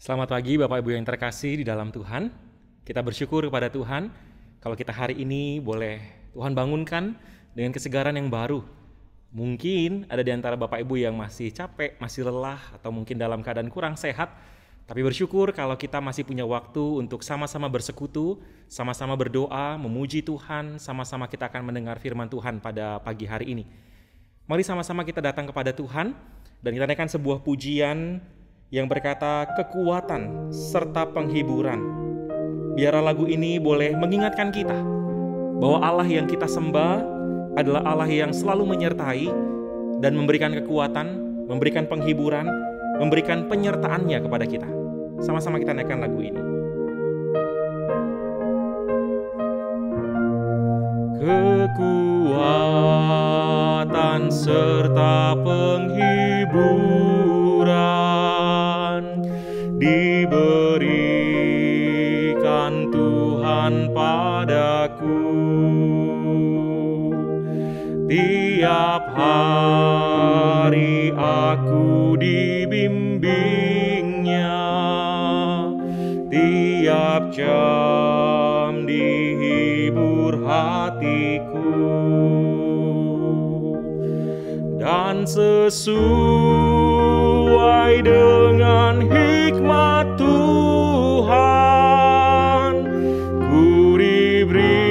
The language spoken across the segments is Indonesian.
Selamat pagi Bapak Ibu yang terkasih di dalam Tuhan. Kita bersyukur kepada Tuhan kalau kita hari ini boleh Tuhan bangunkan dengan kesegaran yang baru. Mungkin ada di antara Bapak Ibu yang masih capek, masih lelah, atau mungkin dalam keadaan kurang sehat. Tapi bersyukur kalau kita masih punya waktu untuk sama-sama bersekutu, sama-sama berdoa, memuji Tuhan, sama-sama kita akan mendengar firman Tuhan pada pagi hari ini. Mari sama-sama kita datang kepada Tuhan dan kita naikkan sebuah pujian yang berkata kekuatan serta penghiburan. Biarlah lagu ini boleh mengingatkan kita bahwa Allah yang kita sembah adalah Allah yang selalu menyertai dan memberikan kekuatan, memberikan penghiburan, memberikan penyertaannya kepada kita. Sama-sama kita naikkan lagu ini. Kekuatan serta penghiburan diberikan Tuhan padaku. Tiap hari aku dibimbingnya, tiap jam dihibur hatiku, dan sesuai dengan hikmat Tuhan, ku diberi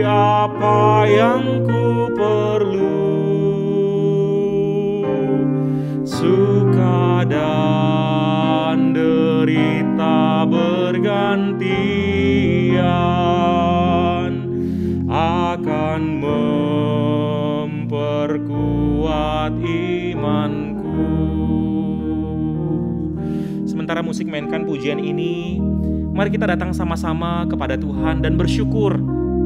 apa yang ku perlu, suka dan derita bergantian akan memperkuat imanku. Sementara musik mainkan pujian ini, mari kita datang sama-sama kepada Tuhan dan bersyukur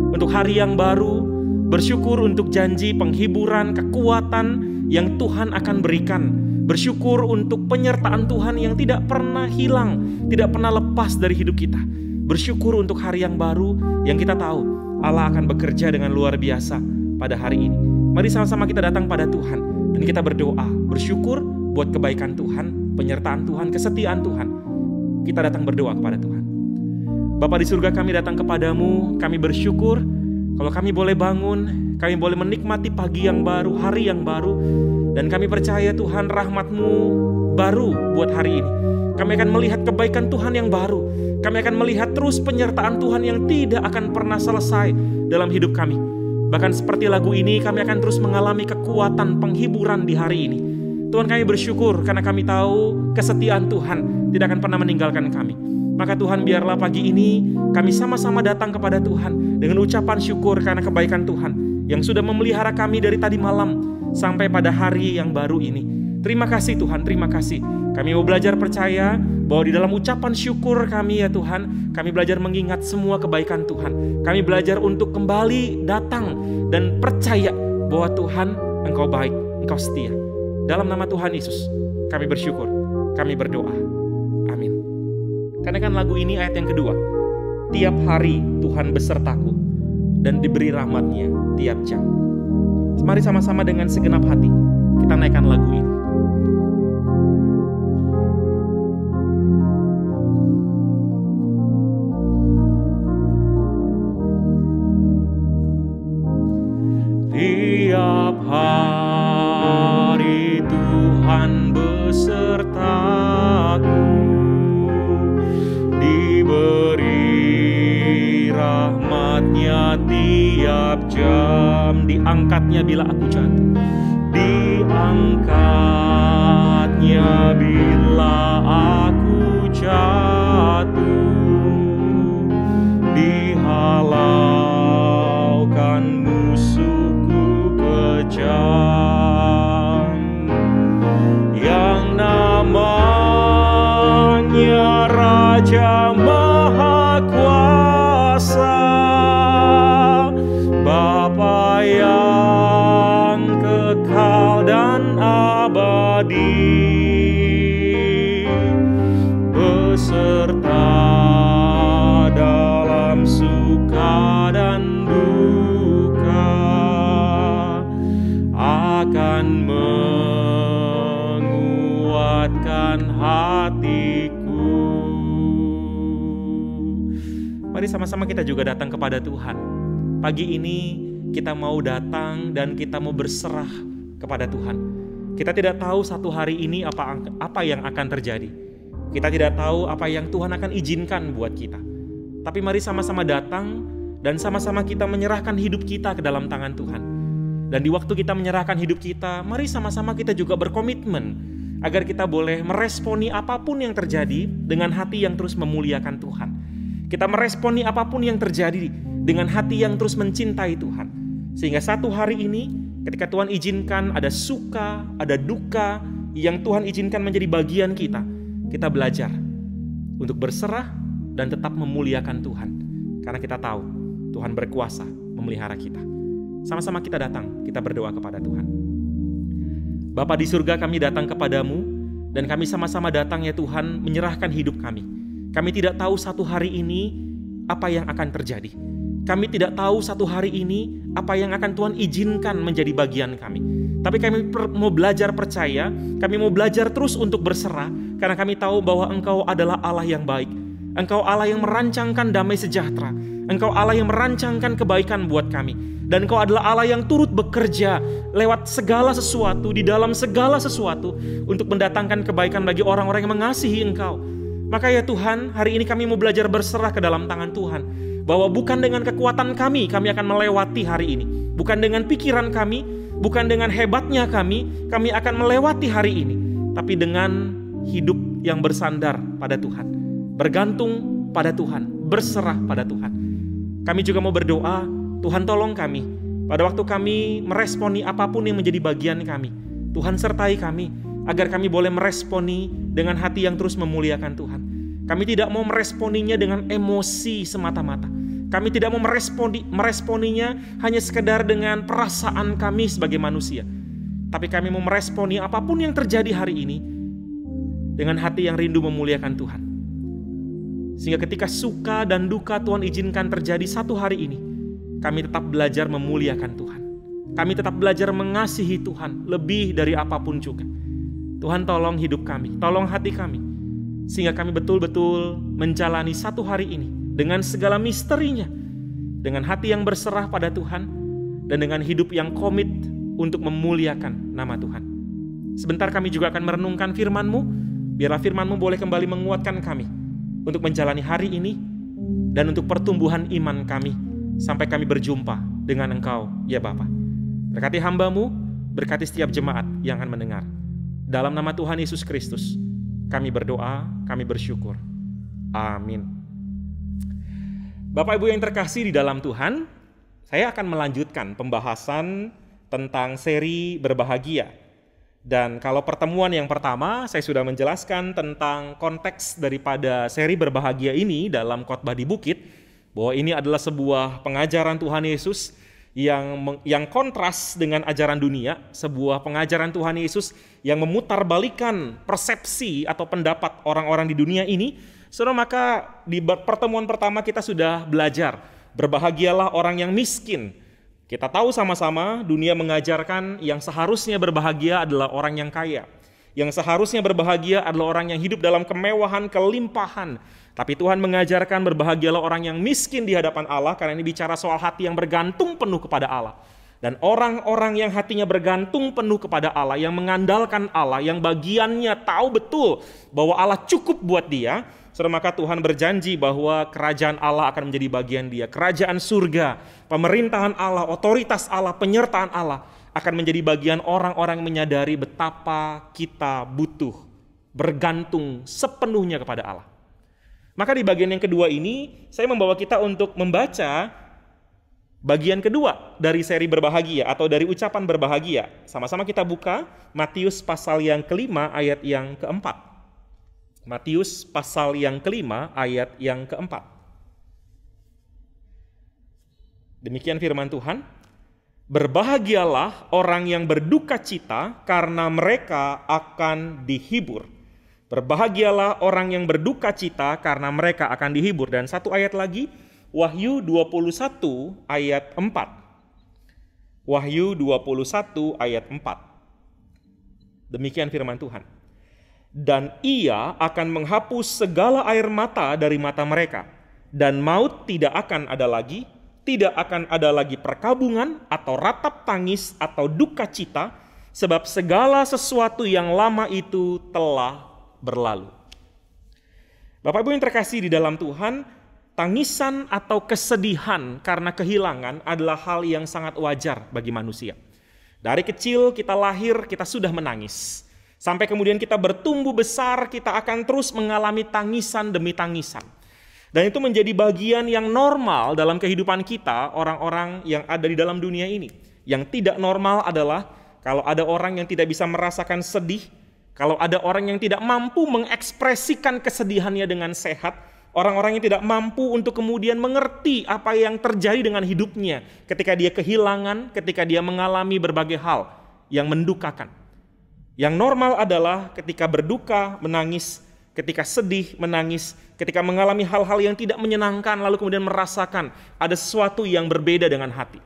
untuk hari yang baru, bersyukur untuk janji penghiburan, kekuatan yang Tuhan akan berikan, bersyukur untuk penyertaan Tuhan yang tidak pernah hilang, tidak pernah lepas dari hidup kita, bersyukur untuk hari yang baru yang kita tahu Allah akan bekerja dengan luar biasa pada hari ini. Mari sama-sama kita datang pada Tuhan dan kita berdoa, bersyukur buat kebaikan Tuhan, penyertaan Tuhan, kesetiaan Tuhan. Kita datang berdoa kepada Tuhan. Bapa di surga, kami datang kepadamu, kami bersyukur kalau kami boleh bangun, kami boleh menikmati pagi yang baru, hari yang baru, dan kami percaya Tuhan rahmat-Mu baru buat hari ini. Kami akan melihat kebaikan Tuhan yang baru, kami akan melihat terus penyertaan Tuhan yang tidak akan pernah selesai dalam hidup kami. Bahkan seperti lagu ini, kami akan terus mengalami kekuatan penghiburan di hari ini. Tuhan, kami bersyukur karena kami tahu kesetiaan Tuhan tidak akan pernah meninggalkan kami. Maka Tuhan, biarlah pagi ini kami sama-sama datang kepada Tuhan dengan ucapan syukur karena kebaikan Tuhan yang sudah memelihara kami dari tadi malam sampai pada hari yang baru ini. Terima kasih Tuhan, terima kasih. Kami mau belajar percaya bahwa di dalam ucapan syukur kami ya Tuhan, kami belajar mengingat semua kebaikan Tuhan. Kami belajar untuk kembali datang dan percaya bahwa Tuhan, Engkau baik, Engkau setia. Dalam nama Tuhan Yesus, kami bersyukur, kami berdoa. Amin. Karena kan lagu ini ayat yang kedua. Tiap hari Tuhan besertaku dan diberi rahmat-Nya tiap jam. Mari sama-sama dengan segenap hati kita naikkan lagu ini. Tiap hari Tuhan besertaku, diberi rahmat-Nya tiap jam. Diangkatnya bila aku jatuh, diangkatnya bila aku jatuh, dihalaukan musuhku kejam, yang namanya Raja Maha Kuasa, Bapa yang kekal dan abadi, beserta dalam suka dan duka, akan menguatkan hatiku. Mari sama-sama kita juga datang kepada Tuhan. Pagi ini kita mau datang dan kita mau berserah kepada Tuhan. Kita tidak tahu satu hari ini apa yang akan terjadi. Kita tidak tahu apa yang Tuhan akan izinkan buat kita. Tapi mari sama-sama datang dan sama-sama kita menyerahkan hidup kita ke dalam tangan Tuhan. Dan di waktu kita menyerahkan hidup kita, mari sama-sama kita juga berkomitmen agar kita boleh meresponi apapun yang terjadi dengan hati yang terus memuliakan Tuhan. Kita meresponi apapun yang terjadi dengan hati yang terus mencintai Tuhan. Sehingga satu hari ini ketika Tuhan izinkan ada suka, ada duka yang Tuhan izinkan menjadi bagian kita, kita belajar untuk berserah dan tetap memuliakan Tuhan. Karena kita tahu Tuhan berkuasa memelihara kita. Sama-sama kita datang, kita berdoa kepada Tuhan. Bapa di surga, kami datang kepadamu dan kami sama-sama datang ya Tuhan menyerahkan hidup kami. Kami tidak tahu satu hari ini apa yang akan terjadi. Kami tidak tahu satu hari ini apa yang akan Tuhan izinkan menjadi bagian kami. Tapi kami mau belajar percaya, kami mau belajar terus untuk berserah, karena kami tahu bahwa Engkau adalah Allah yang baik. Engkau Allah yang merancangkan damai sejahtera. Engkau Allah yang merancangkan kebaikan buat kami. Dan Engkau adalah Allah yang turut bekerja lewat segala sesuatu, di dalam segala sesuatu, untuk mendatangkan kebaikan bagi orang-orang yang mengasihi Engkau. Maka ya Tuhan, hari ini kami mau belajar berserah ke dalam tangan Tuhan. Bahwa bukan dengan kekuatan kami akan melewati hari ini. Bukan dengan pikiran kami, bukan dengan hebatnya kami akan melewati hari ini. Tapi dengan hidup yang bersandar pada Tuhan. Bergantung pada Tuhan, berserah pada Tuhan. Kami juga mau berdoa, Tuhan tolong kami. Pada waktu kami meresponi apapun yang menjadi bagian kami, Tuhan sertai kami, agar kami boleh meresponi dengan hati yang terus memuliakan Tuhan. Kami tidak mau meresponinya dengan emosi semata-mata. Kami tidak mau meresponinya hanya sekedar dengan perasaan kami sebagai manusia. Tapi kami mau meresponi apapun yang terjadi hari ini dengan hati yang rindu memuliakan Tuhan. Sehingga ketika suka dan duka Tuhan izinkan terjadi satu hari ini, kami tetap belajar memuliakan Tuhan. Kami tetap belajar mengasihi Tuhan lebih dari apapun juga. Tuhan tolong hidup kami, tolong hati kami, sehingga kami betul-betul menjalani satu hari ini dengan segala misterinya, dengan hati yang berserah pada Tuhan, dan dengan hidup yang komit untuk memuliakan nama Tuhan. Sebentar kami juga akan merenungkan firman-Mu, biarlah firman-Mu boleh kembali menguatkan kami untuk menjalani hari ini, dan untuk pertumbuhan iman kami, sampai kami berjumpa dengan Engkau, ya Bapa. Berkati hamba-Mu, berkati setiap jemaat yang akan mendengar. Dalam nama Tuhan Yesus Kristus, kami berdoa, kami bersyukur. Amin. Bapak Ibu yang terkasih di dalam Tuhan, saya akan melanjutkan pembahasan tentang seri berbahagia. Dan kalau pertemuan yang pertama, saya sudah menjelaskan tentang konteks daripada seri berbahagia ini dalam khotbah di bukit, bahwa ini adalah sebuah pengajaran Tuhan Yesus yang kontras dengan ajaran dunia, sebuah pengajaran Tuhan Yesus yang memutarbalikkan persepsi atau pendapat orang-orang di dunia ini. Saudara, maka di pertemuan pertama kita sudah belajar, berbahagialah orang yang miskin. Kita tahu sama-sama dunia mengajarkan yang seharusnya berbahagia adalah orang yang kaya. Yang seharusnya berbahagia adalah orang yang hidup dalam kemewahan, kelimpahan. Tapi Tuhan mengajarkan berbahagialah orang yang miskin di hadapan Allah, karena ini bicara soal hati yang bergantung penuh kepada Allah. Dan orang-orang yang hatinya bergantung penuh kepada Allah, yang mengandalkan Allah, yang bagiannya tahu betul bahwa Allah cukup buat dia, maka Tuhan berjanji bahwa kerajaan Allah akan menjadi bagian dia. Kerajaan surga, pemerintahan Allah, otoritas Allah, penyertaan Allah akan menjadi bagian orang-orang yang menyadari betapa kita butuh bergantung sepenuhnya kepada Allah. Maka di bagian yang kedua ini, saya membawa kita untuk membaca bagian kedua dari seri berbahagia atau dari ucapan berbahagia. Sama-sama kita buka Matius pasal yang kelima ayat yang keempat. Matius pasal yang kelima ayat yang keempat. Demikian firman Tuhan. Berbahagialah orang yang berduka cita, karena mereka akan dihibur. Berbahagialah orang yang berduka cita, karena mereka akan dihibur. Dan satu ayat lagi, Wahyu 21 ayat 4. Wahyu 21 ayat 4. Demikian firman Tuhan. Dan ia akan menghapus segala air mata dari mata mereka, Dan maut tidak akan ada lagi, tidak akan ada lagi perkabungan atau ratap tangis atau duka cita, sebab segala sesuatu yang lama itu telah berlalu. Bapak Ibu yang terkasih di dalam Tuhan, tangisan atau kesedihan karena kehilangan adalah hal yang sangat wajar bagi manusia. Dari kecil kita lahir, kita sudah menangis. Sampai kemudian kita bertumbuh besar, kita akan terus mengalami tangisan demi tangisan. Dan itu menjadi bagian yang normal dalam kehidupan kita, orang-orang yang ada di dalam dunia ini. Yang tidak normal adalah kalau ada orang yang tidak bisa merasakan sedih, kalau ada orang yang tidak mampu mengekspresikan kesedihannya dengan sehat, orang-orang yang tidak mampu untuk kemudian mengerti apa yang terjadi dengan hidupnya ketika dia kehilangan, ketika dia mengalami berbagai hal yang mendukakan. Yang normal adalah ketika berduka, menangis, ketika sedih, menangis, ketika mengalami hal-hal yang tidak menyenangkan, lalu kemudian merasakan ada sesuatu yang berbeda dengan hati.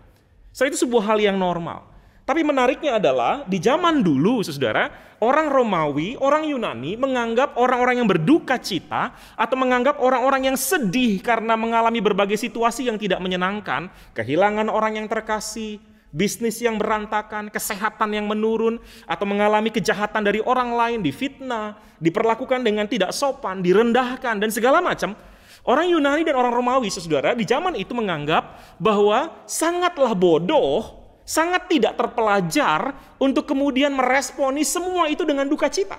So, itu sebuah hal yang normal. Tapi menariknya adalah, di zaman dulu, saudara, orang Romawi, orang Yunani menganggap orang-orang yang berduka cita, atau menganggap orang-orang yang sedih karena mengalami berbagai situasi yang tidak menyenangkan, kehilangan orang yang terkasih, bisnis yang berantakan, kesehatan yang menurun, atau mengalami kejahatan dari orang lain, difitnah, diperlakukan dengan tidak sopan, direndahkan, dan segala macam. Orang Yunani dan orang Romawi, saudara, di zaman itu menganggap bahwa sangatlah bodoh, sangat tidak terpelajar untuk kemudian meresponi semua itu dengan duka cita.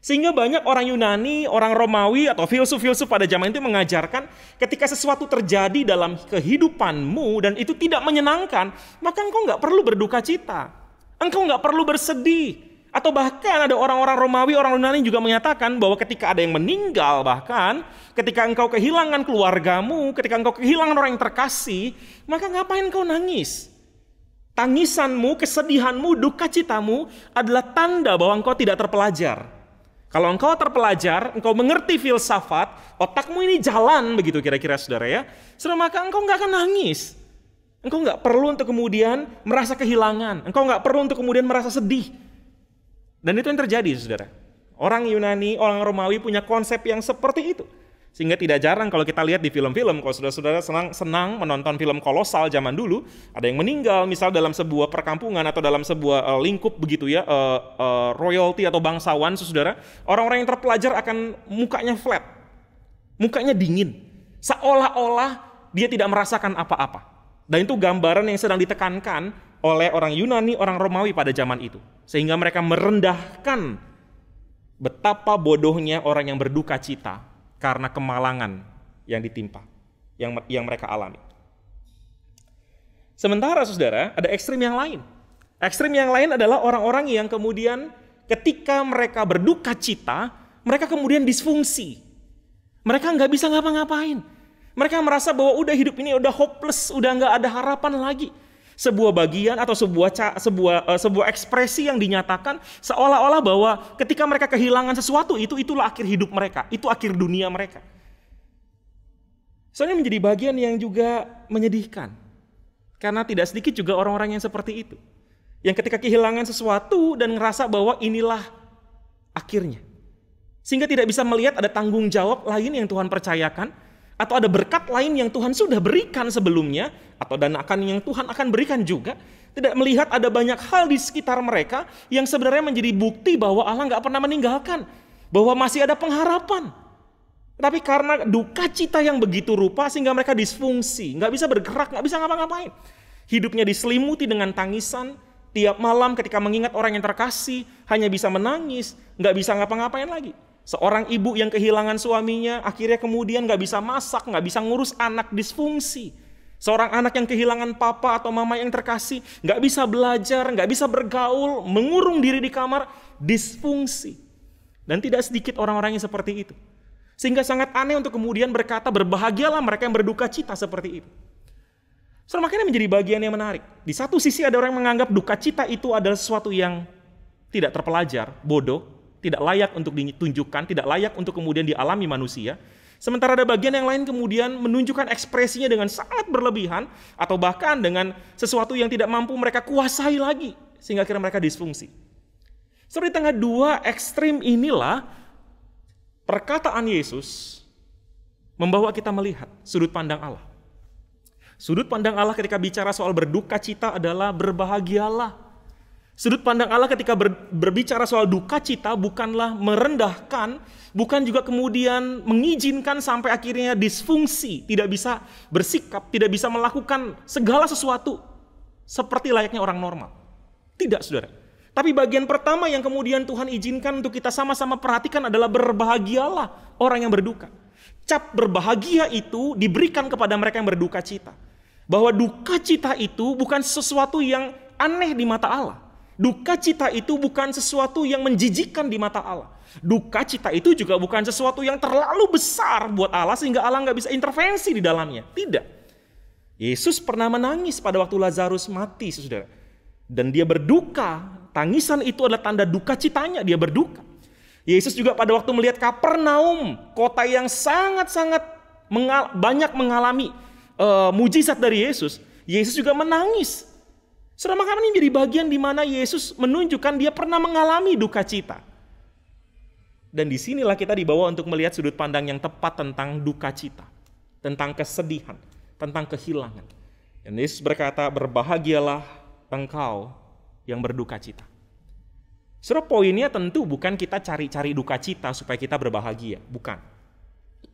Sehingga banyak orang Yunani, orang Romawi, atau filsuf-filsuf pada zaman itu mengajarkan ketika sesuatu terjadi dalam kehidupanmu dan itu tidak menyenangkan, maka engkau nggak perlu berduka cita. Engkau nggak perlu bersedih. Atau bahkan ada orang-orang Romawi, orang Yunani juga menyatakan bahwa ketika ada yang meninggal, bahkan ketika engkau kehilangan keluargamu, ketika engkau kehilangan orang yang terkasih, maka ngapain engkau nangis? Tangisanmu, kesedihanmu, duka citamu adalah tanda bahwa engkau tidak terpelajar. Kalau engkau terpelajar, engkau mengerti filsafat, otakmu ini jalan begitu kira-kira saudara ya. Saudara, maka engkau nggak akan nangis. Engkau nggak perlu untuk kemudian merasa kehilangan. Engkau nggak perlu untuk kemudian merasa sedih. Dan itu yang terjadi saudara. Orang Yunani, orang Romawi punya konsep yang seperti itu. Sehingga tidak jarang kalau kita lihat di film-film, kalau saudara-saudara senang menonton film kolosal zaman dulu, ada yang meninggal misal dalam sebuah perkampungan atau dalam sebuah lingkup begitu ya, royalty atau bangsawan, saudara, orang-orang yang terpelajar akan mukanya flat, mukanya dingin, seolah-olah dia tidak merasakan apa-apa. Dan itu gambaran yang sedang ditekankan oleh orang Yunani, orang Romawi pada zaman itu. Sehingga mereka merendahkan betapa bodohnya orang yang berduka cita karena kemalangan yang ditimpa, yang mereka alami. Sementara saudara, ada ekstrim yang lain. Ekstrim yang lain adalah orang-orang yang kemudian ketika mereka berduka cita, mereka kemudian disfungsi. Mereka nggak bisa ngapa-ngapain. Mereka merasa bahwa udah hidup ini udah hopeless, udah nggak ada harapan lagi. Sebuah bagian atau sebuah ekspresi yang dinyatakan seolah-olah bahwa ketika mereka kehilangan sesuatu itulah akhir hidup mereka, itu akhir dunia mereka. Soalnya menjadi bagian yang juga menyedihkan. Karena tidak sedikit juga orang-orang yang seperti itu. Yang ketika kehilangan sesuatu dan ngerasa bahwa inilah akhirnya. Sehingga tidak bisa melihat ada tanggung jawab lain yang Tuhan percayakan, atau ada berkat lain yang Tuhan sudah berikan sebelumnya, atau dan yang Tuhan akan berikan juga. Tidak melihat ada banyak hal di sekitar mereka yang sebenarnya menjadi bukti bahwa Allah nggak pernah meninggalkan, bahwa masih ada pengharapan. Tapi karena duka cita yang begitu rupa sehingga mereka disfungsi, nggak bisa bergerak, nggak bisa ngapa-ngapain. Hidupnya diselimuti dengan tangisan, tiap malam ketika mengingat orang yang terkasih hanya bisa menangis, nggak bisa ngapa-ngapain lagi. Seorang ibu yang kehilangan suaminya, akhirnya kemudian gak bisa masak, gak bisa ngurus anak, disfungsi. Seorang anak yang kehilangan papa atau mama yang terkasih, gak bisa belajar, gak bisa bergaul, mengurung diri di kamar, disfungsi. Dan tidak sedikit orang-orang yang seperti itu. Sehingga sangat aneh untuk kemudian berkata, berbahagialah mereka yang berduka cita seperti itu. So, makanya menjadi bagian yang menarik. Di satu sisi ada orang yang menganggap duka cita itu adalah sesuatu yang tidak terpelajar, bodoh, tidak layak untuk ditunjukkan, tidak layak untuk kemudian dialami manusia. Sementara ada bagian yang lain kemudian menunjukkan ekspresinya dengan sangat berlebihan, atau bahkan dengan sesuatu yang tidak mampu mereka kuasai lagi, sehingga akhirnya mereka disfungsi. So, di tengah dua ekstrim inilah perkataan Yesus membawa kita melihat sudut pandang Allah. Sudut pandang Allah ketika bicara soal berduka cita adalah berbahagialah. Sudut pandang Allah ketika berbicara soal duka cita bukanlah merendahkan, bukan juga kemudian mengizinkan sampai akhirnya disfungsi, tidak bisa bersikap, tidak bisa melakukan segala sesuatu seperti layaknya orang normal. Tidak, saudara. Tapi bagian pertama yang kemudian Tuhan izinkan untuk kita sama-sama perhatikan adalah berbahagialah orang yang berduka. Cap berbahagia itu diberikan kepada mereka yang berduka cita. Bahwa duka cita itu bukan sesuatu yang aneh di mata Allah. Duka cita itu bukan sesuatu yang menjijikkan di mata Allah. Duka cita itu juga bukan sesuatu yang terlalu besar buat Allah sehingga Allah nggak bisa intervensi di dalamnya. Tidak. Yesus pernah menangis pada waktu Lazarus mati, saudara. Dan dia berduka. Tangisan itu adalah tanda duka citanya, dia berduka. Yesus juga pada waktu melihat Kapernaum, kota yang sangat-sangat banyak mengalami mujizat dari Yesus, Yesus juga menangis. Saudara, maka ini menjadi bagian di mana Yesus menunjukkan dia pernah mengalami duka cita. Dan disinilah kita dibawa untuk melihat sudut pandang yang tepat tentang duka cita, tentang kesedihan, tentang kehilangan. Dan Yesus berkata, berbahagialah engkau yang berduka cita. Saudara, poinnya tentu bukan kita cari-cari duka cita supaya kita berbahagia, bukan.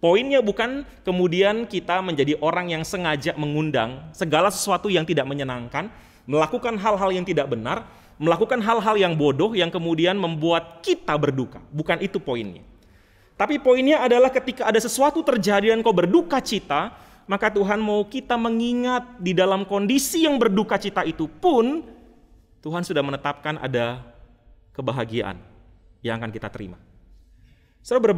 Poinnya bukan kemudian kita menjadi orang yang sengaja mengundang segala sesuatu yang tidak menyenangkan, melakukan hal-hal yang tidak benar, melakukan hal-hal yang bodoh yang kemudian membuat kita berduka. Bukan itu poinnya. Tapi poinnya adalah ketika ada sesuatu terjadi dan kau berduka cita, maka Tuhan mau kita mengingat di dalam kondisi yang berduka cita itu pun Tuhan sudah menetapkan ada kebahagiaan yang akan kita terima. Saudara,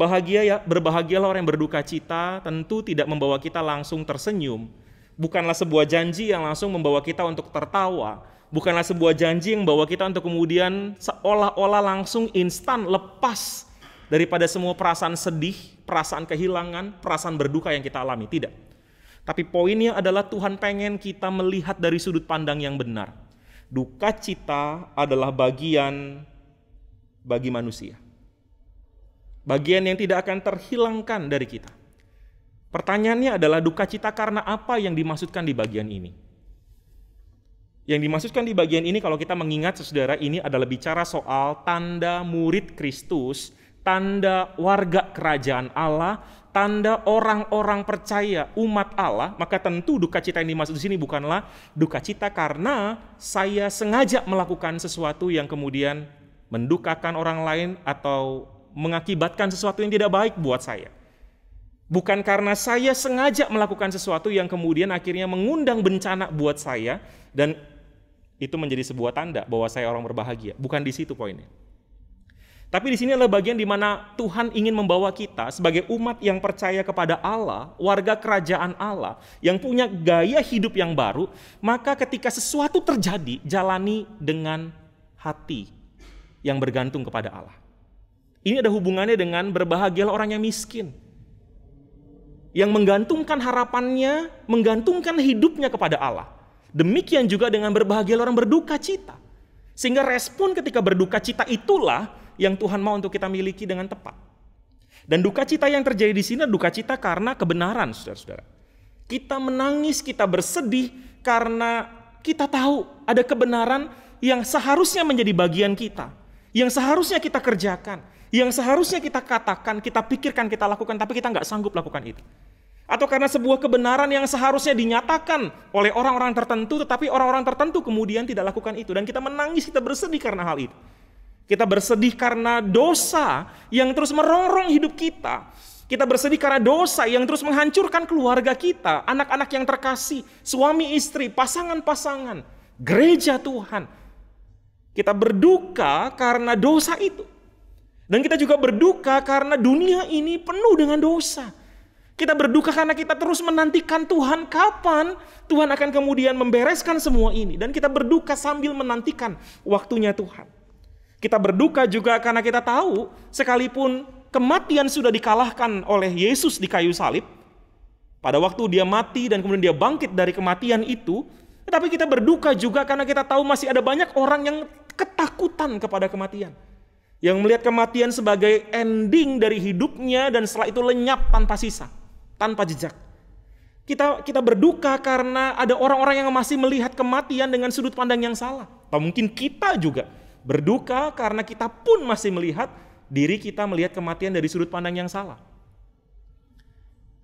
berbahagialah orang yang berduka cita tentu tidak membawa kita langsung tersenyum. Bukanlah sebuah janji yang langsung membawa kita untuk tertawa. Bukanlah sebuah janji yang membawa kita untuk kemudian seolah-olah langsung instan lepas daripada semua perasaan sedih, perasaan kehilangan, perasaan berduka yang kita alami. Tidak. Tapi poinnya adalah Tuhan pengen kita melihat dari sudut pandang yang benar. Duka cita adalah bagian bagi manusia. Bagian yang tidak akan terhilangkan dari kita. Pertanyaannya adalah duka cita karena apa yang dimaksudkan di bagian ini? Yang dimaksudkan di bagian ini kalau kita mengingat, saudara, ini adalah bicara soal tanda murid Kristus, tanda warga kerajaan Allah, tanda orang-orang percaya umat Allah. Maka tentu duka cita yang dimaksud di sini bukanlah duka cita karena saya sengaja melakukan sesuatu yang kemudian mendukakan orang lain atau mengakibatkan sesuatu yang tidak baik buat saya. Bukan karena saya sengaja melakukan sesuatu yang kemudian akhirnya mengundang bencana buat saya dan itu menjadi sebuah tanda bahwa saya orang berbahagia. Bukan di situ poinnya. Tapi di sini adalah bagian di mana Tuhan ingin membawa kita sebagai umat yang percaya kepada Allah, warga kerajaan Allah, yang punya gaya hidup yang baru, maka ketika sesuatu terjadi, jalani dengan hati yang bergantung kepada Allah. Ini ada hubungannya dengan berbahagialah orang yang miskin. Yang menggantungkan harapannya, menggantungkan hidupnya kepada Allah. Demikian juga dengan berbahagialah orang berduka cita. Sehingga respon ketika berduka cita itulah yang Tuhan mau untuk kita miliki dengan tepat. Dan duka cita yang terjadi di sini duka cita karena kebenaran, saudara-saudara. Kita menangis, kita bersedih karena kita tahu ada kebenaran yang seharusnya menjadi bagian kita. Yang seharusnya kita kerjakan. Yang seharusnya kita katakan, kita pikirkan, kita lakukan, tapi kita nggak sanggup lakukan itu. Atau karena sebuah kebenaran yang seharusnya dinyatakan oleh orang-orang tertentu, tetapi orang-orang tertentu kemudian tidak lakukan itu. Dan kita menangis, kita bersedih karena hal itu. Kita bersedih karena dosa yang terus merongrong hidup kita. Kita bersedih karena dosa yang terus menghancurkan keluarga kita, anak-anak yang terkasih, suami istri, pasangan-pasangan, gereja Tuhan. Kita berduka karena dosa itu. Dan kita juga berduka karena dunia ini penuh dengan dosa. Kita berduka karena kita terus menantikan Tuhan kapan Tuhan akan kemudian membereskan semua ini. Dan kita berduka sambil menantikan waktunya Tuhan. Kita berduka juga karena kita tahu sekalipun kematian sudah dikalahkan oleh Yesus di kayu salib. Pada waktu dia mati dan kemudian dia bangkit dari kematian itu. Tetapi kita berduka juga karena kita tahu masih ada banyak orang yang ketakutan kepada kematian. Yang melihat kematian sebagai ending dari hidupnya dan setelah itu lenyap tanpa sisa. tanpa jejak. Kita berduka karena ada orang-orang yang masih melihat kematian dengan sudut pandang yang salah. Atau mungkin kita juga berduka karena kita pun masih melihat diri kita melihat kematian dari sudut pandang yang salah.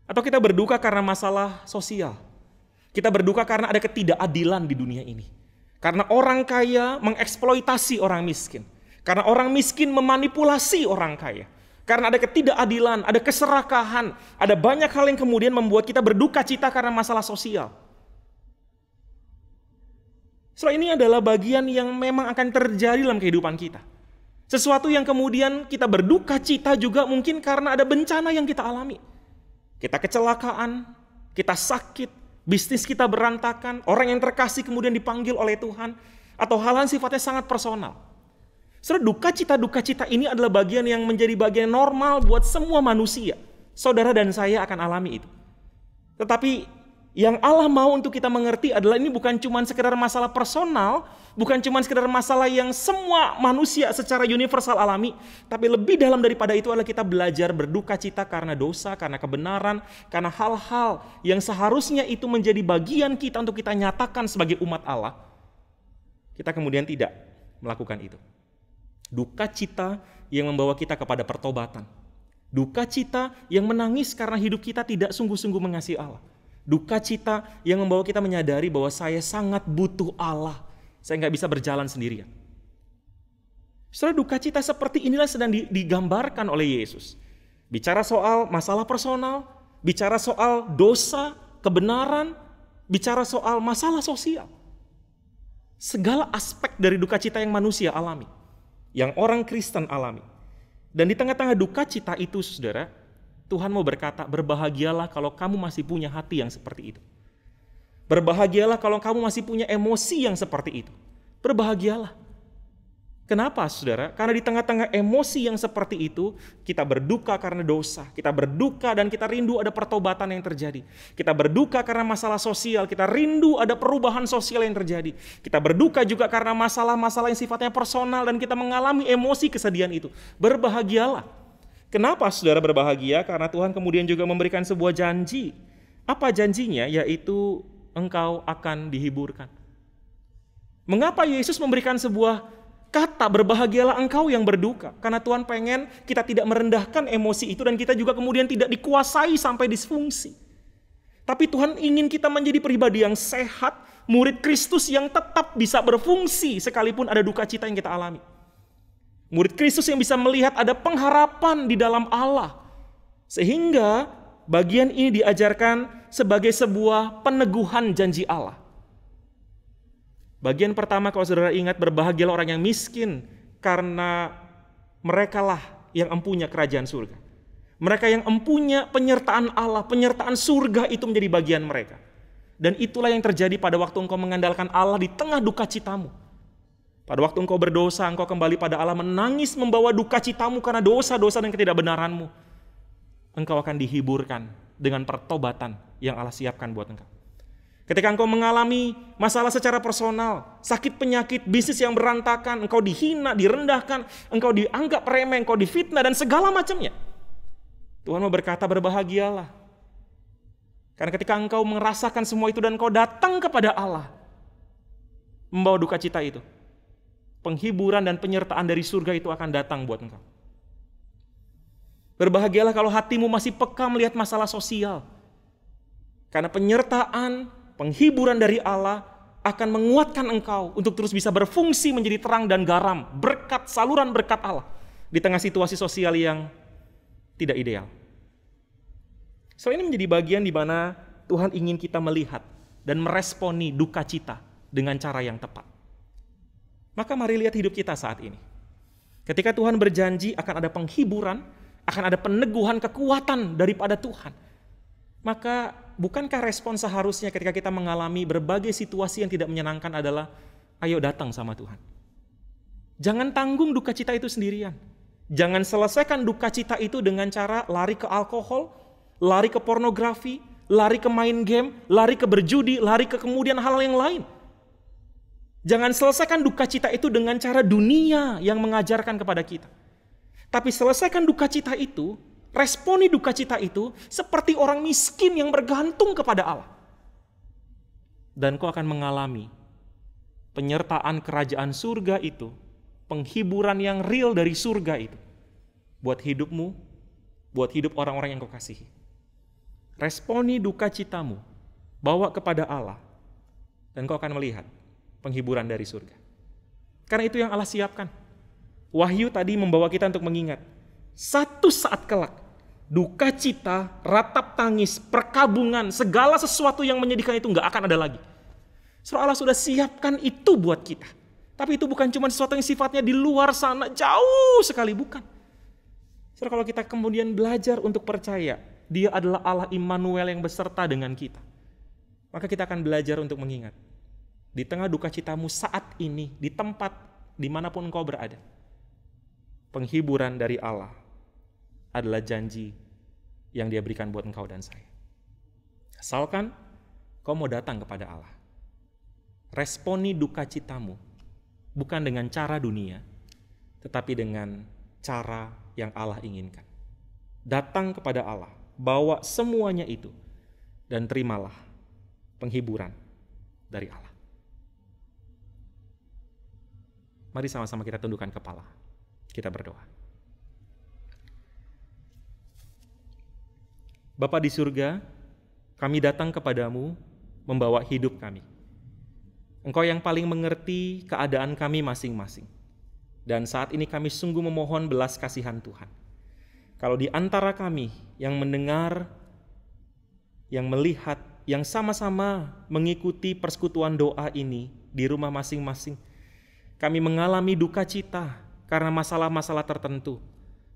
Atau kita berduka karena masalah sosial. Kita berduka karena ada ketidakadilan di dunia ini. Karena orang kaya mengeksploitasi orang miskin. Karena orang miskin memanipulasi orang kaya. Karena ada ketidakadilan, ada keserakahan, ada banyak hal yang kemudian membuat kita berduka cita karena masalah sosial. So, ini adalah bagian yang memang akan terjadi dalam kehidupan kita. Sesuatu yang kemudian kita berduka cita juga mungkin karena ada bencana yang kita alami. Kita kecelakaan, kita sakit, bisnis kita berantakan, orang yang terkasih kemudian dipanggil oleh Tuhan, atau hal-hal sifatnya sangat personal. Saudara, duka cita ini adalah bagian yang menjadi bagian normal buat semua manusia. Saudara dan saya akan alami itu. Tetapi yang Allah mau untuk kita mengerti adalah ini bukan cuma sekedar masalah personal, bukan cuma sekedar masalah yang semua manusia secara universal alami, tapi lebih dalam daripada itu adalah kita belajar berduka cita karena dosa, karena kebenaran, karena hal-hal yang seharusnya itu menjadi bagian kita untuk kita nyatakan sebagai umat Allah. Kita kemudian tidak melakukan itu. Duka cita yang membawa kita kepada pertobatan. Duka cita yang menangis karena hidup kita tidak sungguh-sungguh mengasihi Allah. Duka cita yang membawa kita menyadari bahwa saya sangat butuh Allah. Saya nggak bisa berjalan sendirian. Saudara, duka cita seperti inilah sedang digambarkan oleh Yesus. Bicara soal masalah personal, bicara soal dosa, kebenaran, bicara soal masalah sosial. Segala aspek dari duka cita yang manusia alami. Yang orang Kristen alami. Dan di tengah-tengah duka cita itu, saudara, Tuhan mau berkata, berbahagialah kalau kamu masih punya hati yang seperti itu. Berbahagialah kalau kamu masih punya emosi yang seperti itu. Berbahagialah. Kenapa, saudara? Karena di tengah-tengah emosi yang seperti itu, kita berduka karena dosa. Kita berduka dan kita rindu ada pertobatan yang terjadi. Kita berduka karena masalah sosial. Kita rindu ada perubahan sosial yang terjadi. Kita berduka juga karena masalah-masalah yang sifatnya personal dan kita mengalami emosi kesedihan itu. Berbahagialah. Kenapa, saudara, berbahagia? Karena Tuhan kemudian juga memberikan sebuah janji. Apa janjinya? Yaitu engkau akan dihiburkan. Mengapa Yesus memberikan sebuah kata berbahagialah engkau yang berduka? Karena Tuhan pengen kita tidak merendahkan emosi itu dan kita juga kemudian tidak dikuasai sampai disfungsi. Tapi Tuhan ingin kita menjadi pribadi yang sehat, murid Kristus yang tetap bisa berfungsi sekalipun ada duka cita yang kita alami. Murid Kristus yang bisa melihat ada pengharapan di dalam Allah. Sehingga bagian ini diajarkan sebagai sebuah peneguhan janji Allah. Bagian pertama, kalau saudara ingat, berbahagialah orang yang miskin karena merekalah yang empunya kerajaan surga. Mereka yang empunya penyertaan Allah, penyertaan surga itu menjadi bagian mereka. Dan itulah yang terjadi pada waktu engkau mengandalkan Allah di tengah duka citamu. Pada waktu engkau berdosa, engkau kembali pada Allah menangis membawa duka citamu karena dosa-dosa dan ketidakbenaranmu. Engkau akan dihiburkan dengan pertobatan yang Allah siapkan buat engkau. Ketika engkau mengalami masalah secara personal, sakit penyakit, bisnis yang berantakan, engkau dihina, direndahkan, engkau dianggap remeh, engkau difitnah dan segala macamnya. Tuhan mau berkata berbahagialah. Karena ketika engkau merasakan semua itu dan engkau datang kepada Allah, membawa duka cita itu, penghiburan dan penyertaan dari surga itu akan datang buat engkau. Berbahagialah kalau hatimu masih peka melihat masalah sosial. Karena penyertaan, penghiburan dari Allah akan menguatkan engkau untuk terus bisa berfungsi menjadi terang dan garam, berkat, saluran berkat Allah di tengah situasi sosial yang tidak ideal. So, ini menjadi bagian di mana Tuhan ingin kita melihat dan meresponi duka cita dengan cara yang tepat. Maka mari lihat hidup kita saat ini. Ketika Tuhan berjanji akan ada penghiburan, akan ada peneguhan kekuatan daripada Tuhan. Maka bukankah respon seharusnya ketika kita mengalami berbagai situasi yang tidak menyenangkan adalah ayo datang sama Tuhan. Jangan tanggung duka cita itu sendirian. Jangan selesaikan duka cita itu dengan cara lari ke alkohol, lari ke pornografi, lari ke main game, lari ke berjudi, lari ke kemudian hal yang lain. Jangan selesaikan duka cita itu dengan cara dunia yang mengajarkan kepada kita. Tapi selesaikan duka cita itu Responi duka cita itu seperti orang miskin yang bergantung kepada Allah. Dan kau akan mengalami penyertaan kerajaan surga itu, penghiburan yang real dari surga itu, buat hidupmu, buat hidup orang-orang yang kau kasihi. Responi duka citamu, bawa kepada Allah, dan kau akan melihat penghiburan dari surga. Karena itu yang Allah siapkan. Wahyu tadi membawa kita untuk mengingat, satu saat kelak, duka cita, ratap tangis, perkabungan, segala sesuatu yang menyedihkan itu nggak akan ada lagi. Saudara, Allah sudah siapkan itu buat kita. Tapi itu bukan cuma sesuatu yang sifatnya di luar sana, jauh sekali, bukan. Saudara, kalau kita kemudian belajar untuk percaya, Dia adalah Allah Immanuel yang beserta dengan kita, maka kita akan belajar untuk mengingat, di tengah duka citamu saat ini, di tempat dimanapun engkau berada, penghiburan dari Allah adalah janji yang Dia berikan buat engkau dan saya. Asalkan kau mau datang kepada Allah. Responi duka citamu bukan dengan cara dunia, tetapi dengan cara yang Allah inginkan. Datang kepada Allah, bawa semuanya itu, dan terimalah penghiburan dari Allah. Mari sama-sama kita tundukkan kepala. Kita berdoa. Bapa di surga, kami datang kepadamu membawa hidup kami. Engkau yang paling mengerti keadaan kami masing-masing. Dan saat ini kami sungguh memohon belas kasihan Tuhan. Kalau di antara kami yang mendengar, yang melihat, yang sama-sama mengikuti persekutuan doa ini di rumah masing-masing, kami mengalami duka cita karena masalah-masalah tertentu.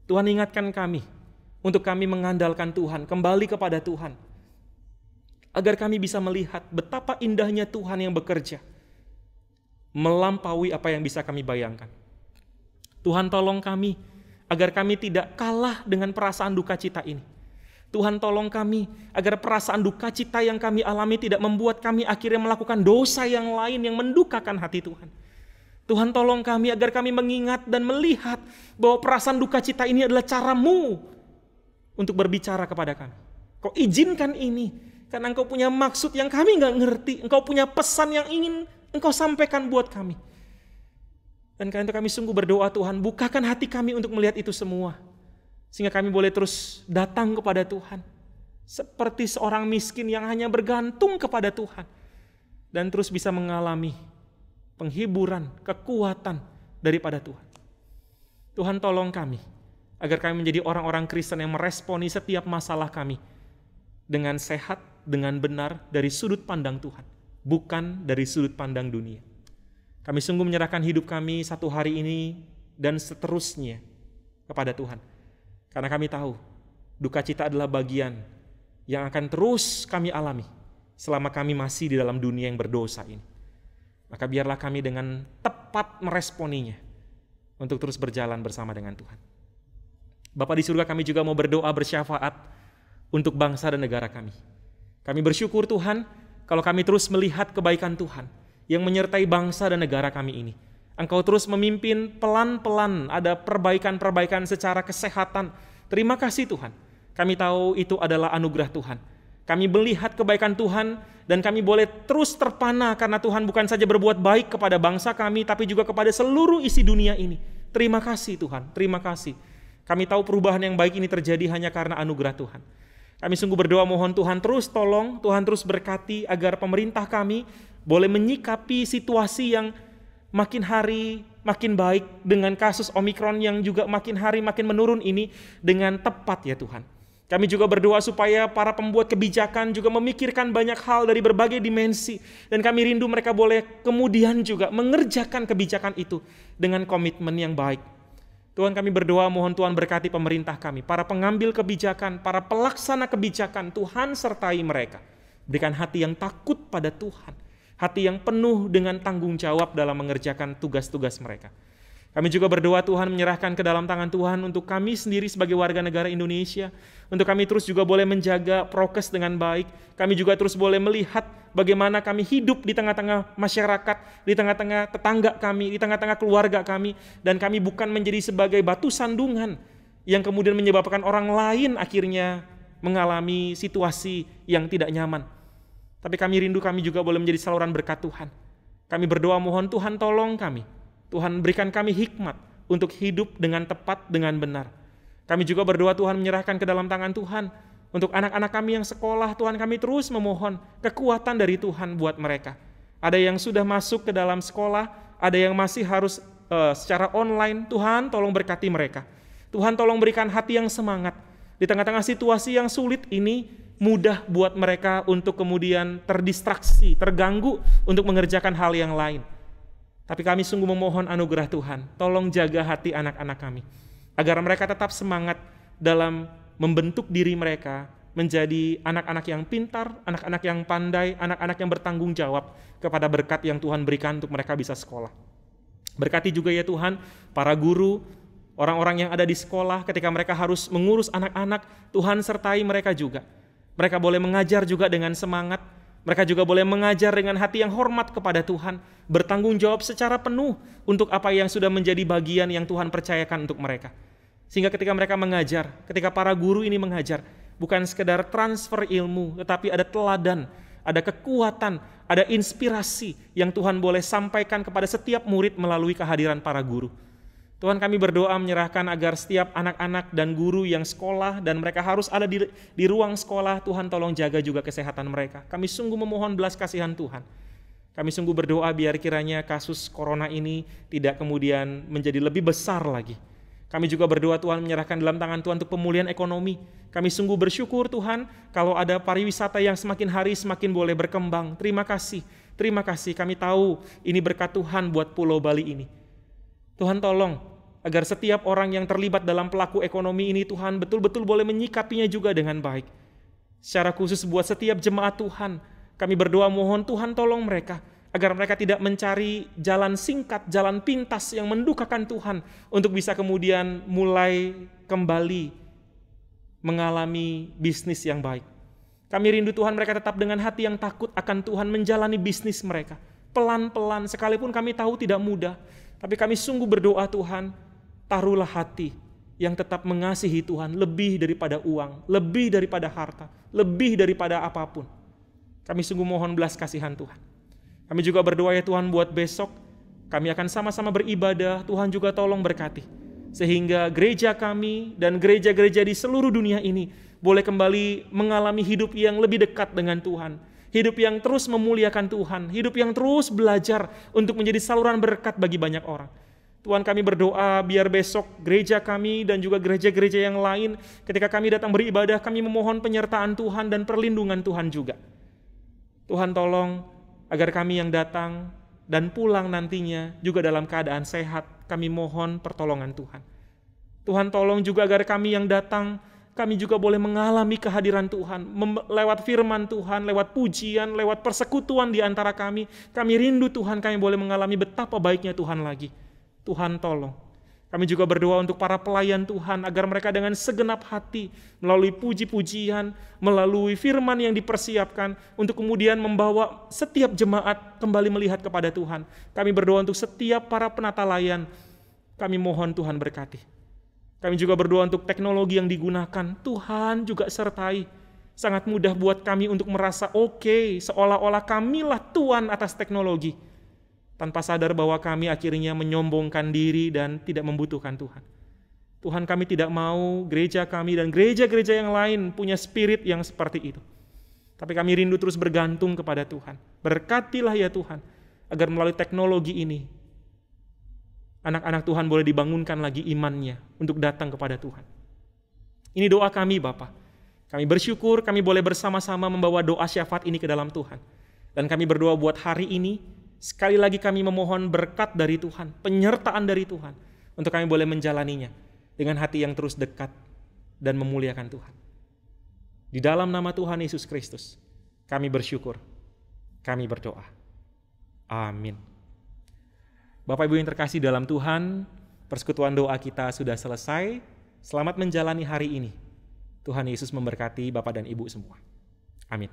Tuhan ingatkan kami untuk kami mengandalkan Tuhan, kembali kepada Tuhan, agar kami bisa melihat betapa indahnya Tuhan yang bekerja, melampaui apa yang bisa kami bayangkan. Tuhan tolong kami, agar kami tidak kalah dengan perasaan duka cita ini. Tuhan tolong kami, agar perasaan duka cita yang kami alami tidak membuat kami akhirnya melakukan dosa yang lain yang mendukakan hati Tuhan. Tuhan tolong kami, agar kami mengingat dan melihat bahwa perasaan duka cita ini adalah cara-Mu untuk berbicara kepada kami. Kau izinkan ini, karena Engkau punya maksud yang kami nggak ngerti. Engkau punya pesan yang ingin Engkau sampaikan buat kami. Dan karena itu kami sungguh berdoa, Tuhan, bukakan hati kami untuk melihat itu semua. Sehingga kami boleh terus datang kepada Tuhan. Seperti seorang miskin yang hanya bergantung kepada Tuhan. Dan terus bisa mengalami penghiburan, kekuatan daripada Tuhan. Tuhan tolong kami, agar kami menjadi orang-orang Kristen yang meresponi setiap masalah kami dengan sehat, dengan benar dari sudut pandang Tuhan, bukan dari sudut pandang dunia. Kami sungguh menyerahkan hidup kami satu hari ini dan seterusnya kepada Tuhan. Karena kami tahu duka cita adalah bagian yang akan terus kami alami selama kami masih di dalam dunia yang berdosa ini. Maka biarlah kami dengan tepat meresponinya untuk terus berjalan bersama dengan Tuhan. Bapa di surga, kami juga mau berdoa bersyafaat untuk bangsa dan negara kami. Kami bersyukur Tuhan kalau kami terus melihat kebaikan Tuhan yang menyertai bangsa dan negara kami ini. Engkau terus memimpin pelan-pelan, ada perbaikan-perbaikan secara kesehatan. Terima kasih Tuhan. Kami tahu itu adalah anugerah Tuhan. Kami melihat kebaikan Tuhan dan kami boleh terus terpana karena Tuhan bukan saja berbuat baik kepada bangsa kami, tapi juga kepada seluruh isi dunia ini. Terima kasih Tuhan, terima kasih. Kami tahu perubahan yang baik ini terjadi hanya karena anugerah Tuhan. Kami sungguh berdoa mohon Tuhan terus tolong, Tuhan terus berkati agar pemerintah kami boleh menyikapi situasi yang makin hari makin baik dengan kasus Omikron yang juga makin hari makin menurun ini dengan tepat ya Tuhan. Kami juga berdoa supaya para pembuat kebijakan juga memikirkan banyak hal dari berbagai dimensi. Dan kami rindu mereka boleh kemudian juga mengerjakan kebijakan itu dengan komitmen yang baik. Tuhan, kami berdoa mohon Tuhan berkati pemerintah kami, para pengambil kebijakan, para pelaksana kebijakan, Tuhan sertai mereka. Berikan hati yang takut pada Tuhan, hati yang penuh dengan tanggung jawab dalam mengerjakan tugas-tugas mereka. Kami juga berdoa Tuhan menyerahkan ke dalam tangan Tuhan untuk kami sendiri sebagai warga negara Indonesia. Untuk kami terus juga boleh menjaga prokes dengan baik. Kami juga terus boleh melihat bagaimana kami hidup di tengah-tengah masyarakat, di tengah-tengah tetangga kami, di tengah-tengah keluarga kami. Dan kami bukan menjadi sebagai batu sandungan, yang kemudian menyebabkan orang lain akhirnya mengalami situasi yang tidak nyaman. Tapi kami rindu kami juga boleh menjadi saluran berkat Tuhan. Kami berdoa mohon Tuhan tolong kami. Tuhan berikan kami hikmat untuk hidup dengan tepat, dengan benar. Kami juga berdoa Tuhan menyerahkan ke dalam tangan Tuhan. Untuk anak-anak kami yang sekolah, Tuhan kami terus memohon kekuatan dari Tuhan buat mereka. Ada yang sudah masuk ke dalam sekolah, ada yang masih harus secara online. Tuhan tolong berkati mereka. Tuhan tolong berikan hati yang semangat. Di tengah-tengah situasi yang sulit ini, mudah buat mereka untuk kemudian terdistraksi, terganggu untuk mengerjakan hal yang lain. Tapi kami sungguh memohon anugerah Tuhan. Tolong jaga hati anak-anak kami, agar mereka tetap semangat dalam membentuk diri mereka menjadi anak-anak yang pintar, anak-anak yang pandai, anak-anak yang bertanggung jawab kepada berkat yang Tuhan berikan untuk mereka bisa sekolah. Berkati juga ya Tuhan para guru, orang-orang yang ada di sekolah ketika mereka harus mengurus anak-anak, Tuhan sertai mereka juga. Mereka boleh mengajar juga dengan semangat, mereka juga boleh mengajar dengan hati yang hormat kepada Tuhan, bertanggung jawab secara penuh untuk apa yang sudah menjadi bagian yang Tuhan percayakan untuk mereka. Sehingga ketika mereka mengajar, ketika para guru ini mengajar, bukan sekedar transfer ilmu, tetapi ada teladan, ada kekuatan, ada inspirasi yang Tuhan boleh sampaikan kepada setiap murid melalui kehadiran para guru. Tuhan kami berdoa menyerahkan agar setiap anak-anak dan guru yang sekolah dan mereka harus ada di ruang sekolah, Tuhan tolong jaga juga kesehatan mereka. Kami sungguh memohon belas kasihan Tuhan. Kami sungguh berdoa biar kiranya kasus corona ini tidak kemudian menjadi lebih besar lagi. Kami juga berdoa Tuhan menyerahkan dalam tangan Tuhan untuk pemulihan ekonomi. Kami sungguh bersyukur Tuhan kalau ada pariwisata yang semakin hari semakin boleh berkembang. Terima kasih kami tahu ini berkat Tuhan buat Pulau Bali ini. Tuhan tolong agar setiap orang yang terlibat dalam pelaku ekonomi ini Tuhan betul-betul boleh menyikapinya juga dengan baik. Secara khusus buat setiap jemaat Tuhan, kami berdoa mohon Tuhan tolong mereka, agar mereka tidak mencari jalan singkat, jalan pintas yang mendukakan Tuhan, untuk bisa kemudian mulai kembali mengalami bisnis yang baik. Kami rindu Tuhan mereka tetap dengan hati yang takut akan Tuhan menjalani bisnis mereka. Pelan-pelan, sekalipun kami tahu tidak mudah, tapi kami sungguh berdoa Tuhan, taruhlah hati yang tetap mengasihi Tuhan lebih daripada uang, lebih daripada harta, lebih daripada apapun. Kami sungguh mohon belas kasihan Tuhan. Kami juga berdoa ya Tuhan buat besok, kami akan sama-sama beribadah, Tuhan juga tolong berkati. Sehingga gereja kami dan gereja-gereja di seluruh dunia ini boleh kembali mengalami hidup yang lebih dekat dengan Tuhan. Hidup yang terus memuliakan Tuhan, hidup yang terus belajar untuk menjadi saluran berkat bagi banyak orang. Tuhan kami berdoa biar besok gereja kami dan juga gereja-gereja yang lain ketika kami datang beribadah kami memohon penyertaan Tuhan dan perlindungan Tuhan juga. Tuhan tolong agar kami yang datang dan pulang nantinya juga dalam keadaan sehat, kami mohon pertolongan Tuhan. Tuhan tolong juga agar kami yang datang kami juga boleh mengalami kehadiran Tuhan lewat firman Tuhan, lewat pujian, lewat persekutuan di antara kami. Kami rindu Tuhan kami boleh mengalami betapa baiknya Tuhan lagi. Tuhan tolong. Kami juga berdoa untuk para pelayan Tuhan agar mereka dengan segenap hati melalui puji-pujian, melalui firman yang dipersiapkan untuk kemudian membawa setiap jemaat kembali melihat kepada Tuhan. Kami berdoa untuk setiap para penata layan. Kami mohon Tuhan berkati. Kami juga berdoa untuk teknologi yang digunakan. Tuhan juga sertai. Sangat mudah buat kami untuk merasa oke, seolah-olah kamilah Tuan atas teknologi. Tanpa sadar bahwa kami akhirnya menyombongkan diri dan tidak membutuhkan Tuhan. Tuhan kami tidak mau gereja kami dan gereja-gereja yang lain punya spirit yang seperti itu. Tapi kami rindu terus bergantung kepada Tuhan. Berkatilah ya Tuhan, agar melalui teknologi ini, anak-anak Tuhan boleh dibangunkan lagi imannya untuk datang kepada Tuhan. Ini doa kami Bapa. Kami bersyukur kami boleh bersama-sama membawa doa syafaat ini ke dalam Tuhan. Dan kami berdoa buat hari ini, sekali lagi kami memohon berkat dari Tuhan, penyertaan dari Tuhan, untuk kami boleh menjalaninya dengan hati yang terus dekat dan memuliakan Tuhan. Di dalam nama Tuhan Yesus Kristus, kami bersyukur, kami berdoa. Amin. Bapak Ibu yang terkasih dalam Tuhan, persekutuan doa kita sudah selesai. Selamat menjalani hari ini. Tuhan Yesus memberkati Bapak dan Ibu semua. Amin.